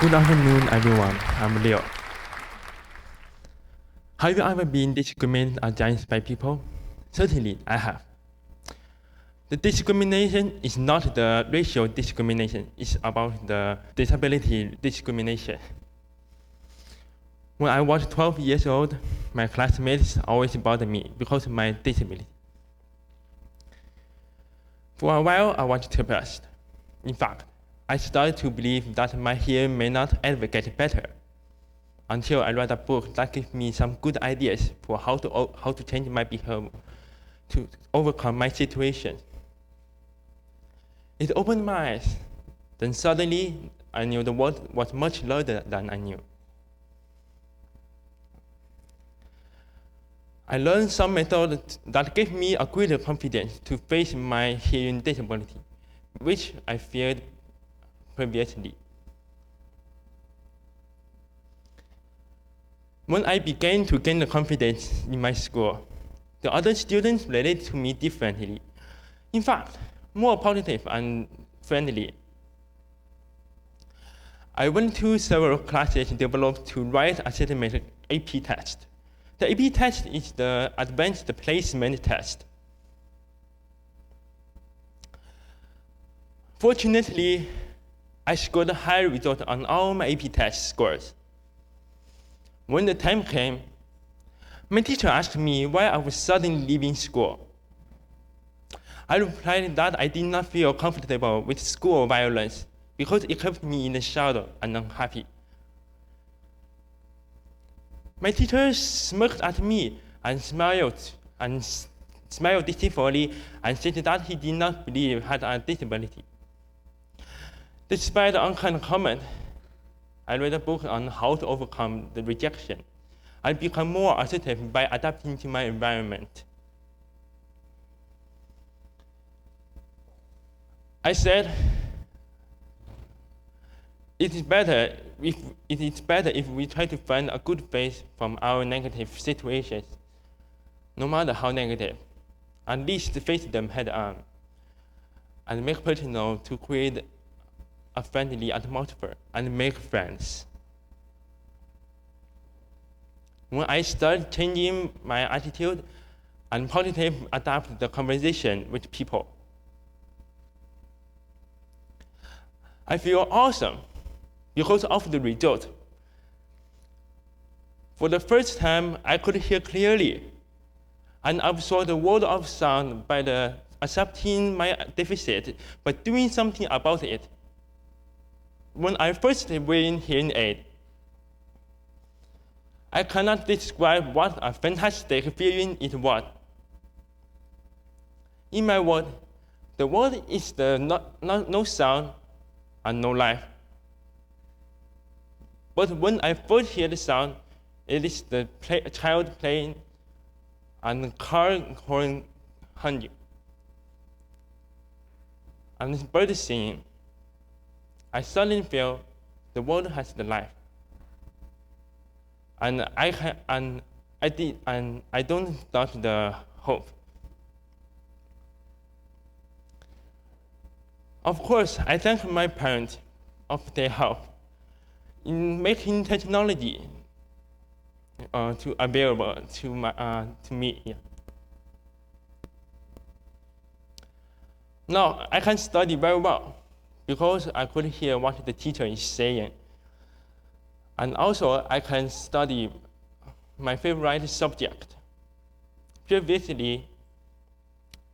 Good afternoon, everyone. I'm Leo. Have you ever been discriminated against by people? Certainly, I have. The discrimination is not the racial discrimination, it's about the disability discrimination. When I was 12 years old, my classmates always bothered me because of my disability. For a while, I was depressed. In fact, I started to believe that my hearing may not ever get better, until I read a book that gave me some good ideas for how to change my behavior to overcome my situation. It opened my eyes. Then suddenly, I knew the world was much larger than I knew. I learned some methods that gave me a greater confidence to face my hearing disability, which I feared previously. When I began to gain the confidence in my school, the other students related to me differently. In fact, more positive and friendly. I went to several classes developed to write a systematic AP test. The AP test is the advanced placement test. Fortunately, I scored a high result on all my AP test scores. When the time came, my teacher asked me why I was suddenly leaving school. I replied that I did not feel comfortable with school violence because it kept me in the shadow and unhappy. My teacher smirked at me and smiled deceitfully and said that he did not believe I had a disability. Despite the unkind comment, I read a book on how to overcome the rejection and become more assertive by adapting to my environment. I said, it is better if we try to find a good face from our negative situations, no matter how negative, at least face them head on, and make personal to create a friendly atmosphere and make friends. When I started changing my attitude and positively adapt the conversation with people, I feel awesome because of the result. For the first time, I could hear clearly and absorb the world of sound by accepting my deficit, but doing something about it. When I first wearing hearing aid, I cannot describe what a fantastic feeling it was. In my world, the world is no sound and no life. But when I first hear the sound, it is the child playing and the car horn honking and the bird singing. I suddenly feel the world has the life, and I don't doubt the hope. Of course, I thank my parents for their help in making technology available to me. Yeah. Now I can study very well because I could hear what the teacher is saying. And also, I can study my favorite subject. Previously,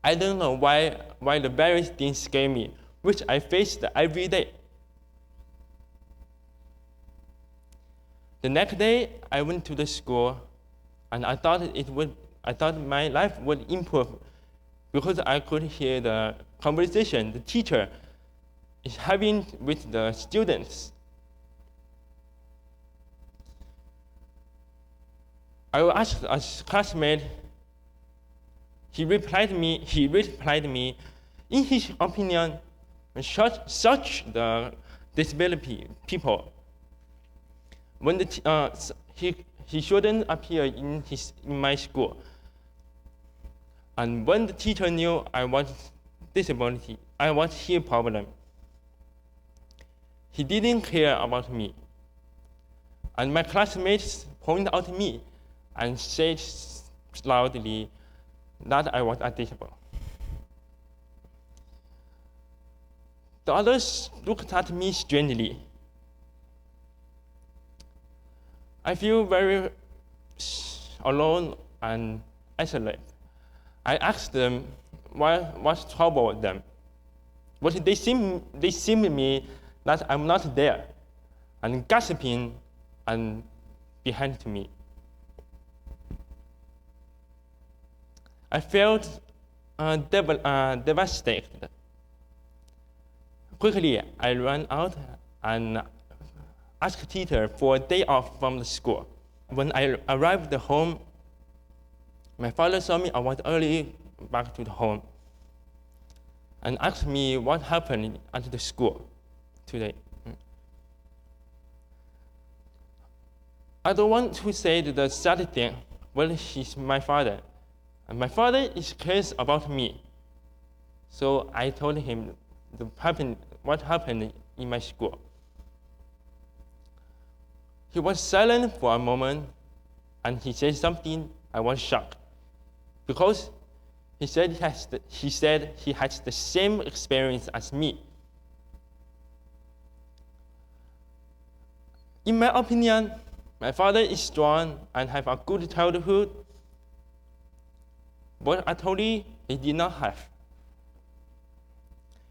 I don't know why the various things scare me, which I faced every day. The next day, I went to the school, and I thought my life would improve because I could hear the conversation the teacher is having with the students. I asked a classmate. He replied me. In his opinion, such the disability people, when he shouldn't appear in my school. And when the teacher knew I was disability, I was hearing problem, He didn't care about me. And my classmates pointed out me and said loudly that I was unteachable. The others looked at me strangely. I feel very alone and isolated. I asked them what's trouble with them. But they seem to me that I'm not there, and gossiping and behind to me. I felt devastated. Quickly, I ran out and asked teacher for a day off from the school. When I arrived home, my father saw me. I was early back to the home and asked me what happened at the school today. I don't want to say the sad thing. Well, he's my father. And my father is curious about me. So I told him what happened in my school. He was silent for a moment, and he said something. I was shocked, because he said he has the same experience as me. In my opinion, my father is strong and have a good childhood, but actually he did not have.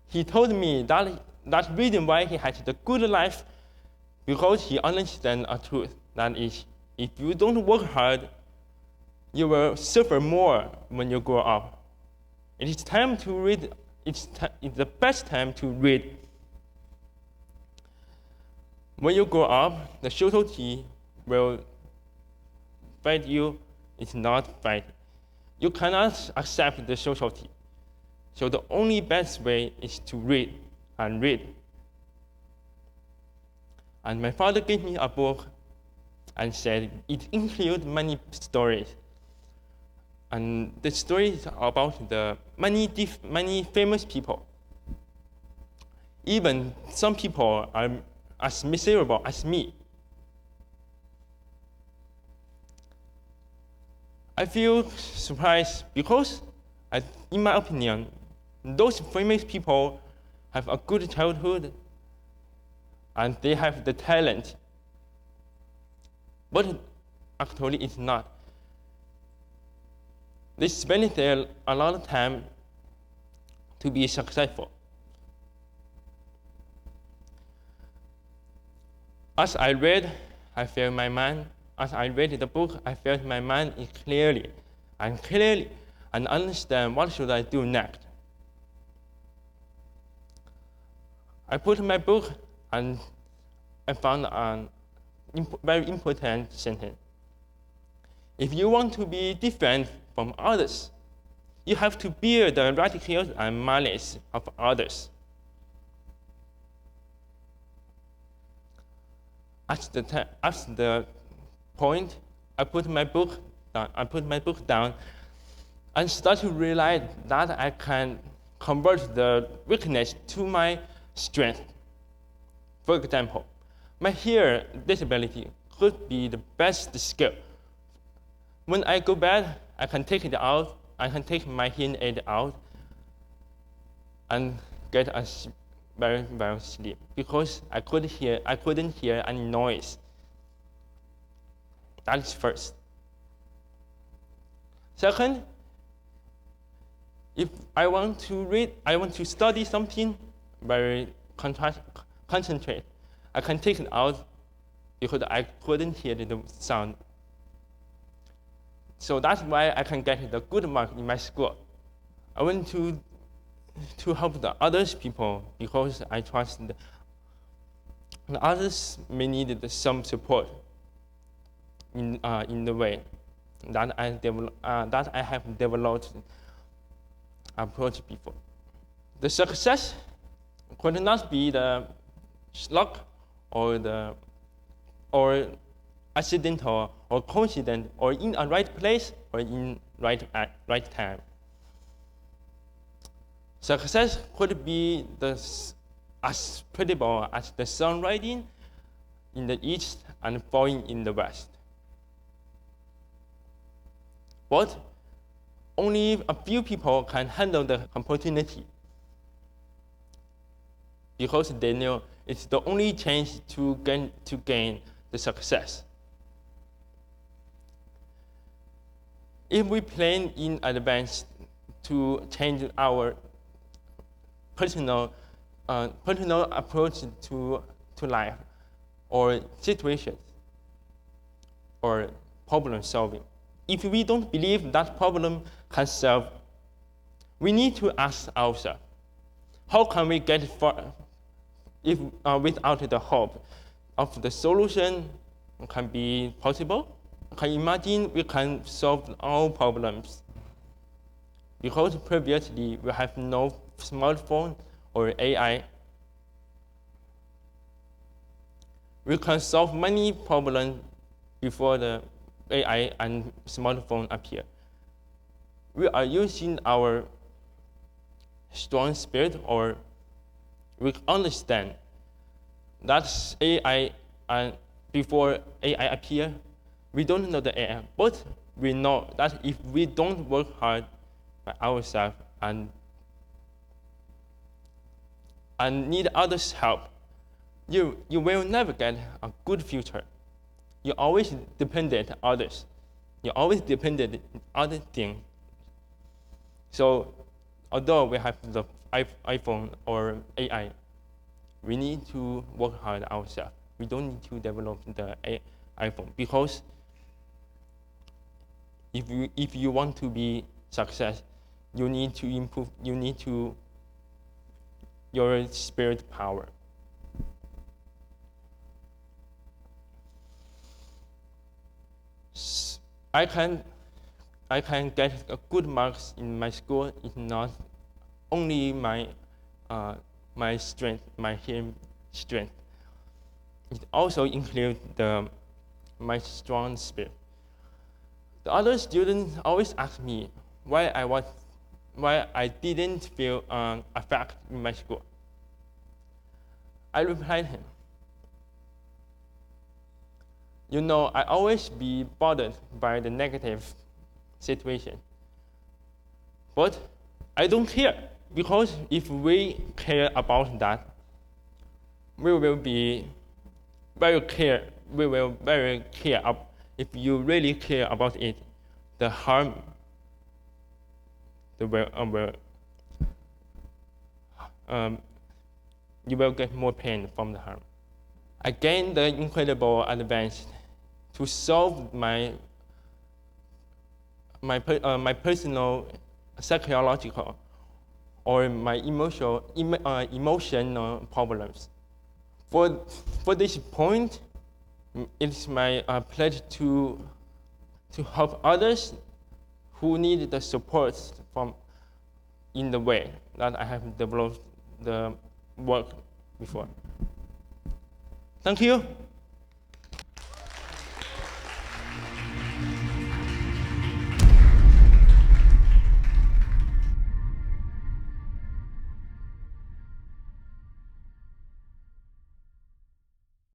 He told me that reason why he has the good life, because he understands a truth, that is, if you don't work hard, you will suffer more when you grow up. It is time to read. It's the best time to read. When you grow up, the society will fight you. It's not fight. You cannot accept the society. So the only best way is to read and read. And my father gave me a book and said it includes many stories. And the stories are about the many famous people. Even some people are as miserable as me. I feel surprised because, in my opinion, those famous people have a good childhood and they have the talent. But actually it's not. They spend there a lot of time to be successful. As I read, I felt my mind. As I read the book, I felt my mind clearly and understand what should I do next. I put my book and I found a very important sentence. If you want to be different from others, you have to bear the ridiculous and malice of others. At the point, I put my book down and start to realize that I can convert the weakness to my strength. For example, my hearing disability could be the best skill. When I go bad, I can take it out. I can take my hearing aid out and get a very, very sleep because I couldn't hear any noise. That is first. Second, if I want to study something very concentrate, I can take it out because I couldn't hear the sound. So that's why I can get the good mark in my school. I want to help the others people because I trust the others may need some support in the way that I have developed approach before. The success could not be the luck or accidental or coincident or in a right place or in right time. Success could be as predictable as the sun rising in the east and falling in the west. But only a few people can handle the opportunity because they know it's the only chance to gain the success. If we plan in advance to change our personal approach to life or situations or problem solving, if we don't believe that problem can solve, we need to ask ourselves, how can we get far if without the hope of the solution can be possible? Can you imagine we can solve all problems? Because previously we have no smartphone or AI. We can solve many problems before the AI and smartphone appear. We are using our strong spirit, or we understand that AI and before AI appear, we don't know the AI, but we know that if we don't work hard by ourselves and need others' help, you will never get a good future. You always dependent on others. You always dependent on other things. So although we have the iPhone or AI, we need to work hard ourselves. We don't need to develop the iPhone, because if you want to be success, you need to improve. You need to your spirit power. I can get a good marks in my school. It's not only my strength, my hearing strength. It also includes my strong spirit. The other students always ask me why I didn't feel affected in my school. I replied him, you know, I always be bothered by the negative situation. But I don't care, because if we care about that, we will be very care. We will very care if you really care about it. The harm, you will get more pain from the harm. I gained the incredible advance to solve my personal, psychological, or my emotional problems. For this point, it's my pledge to help others who need the support in the way that I have developed the work before. Thank you.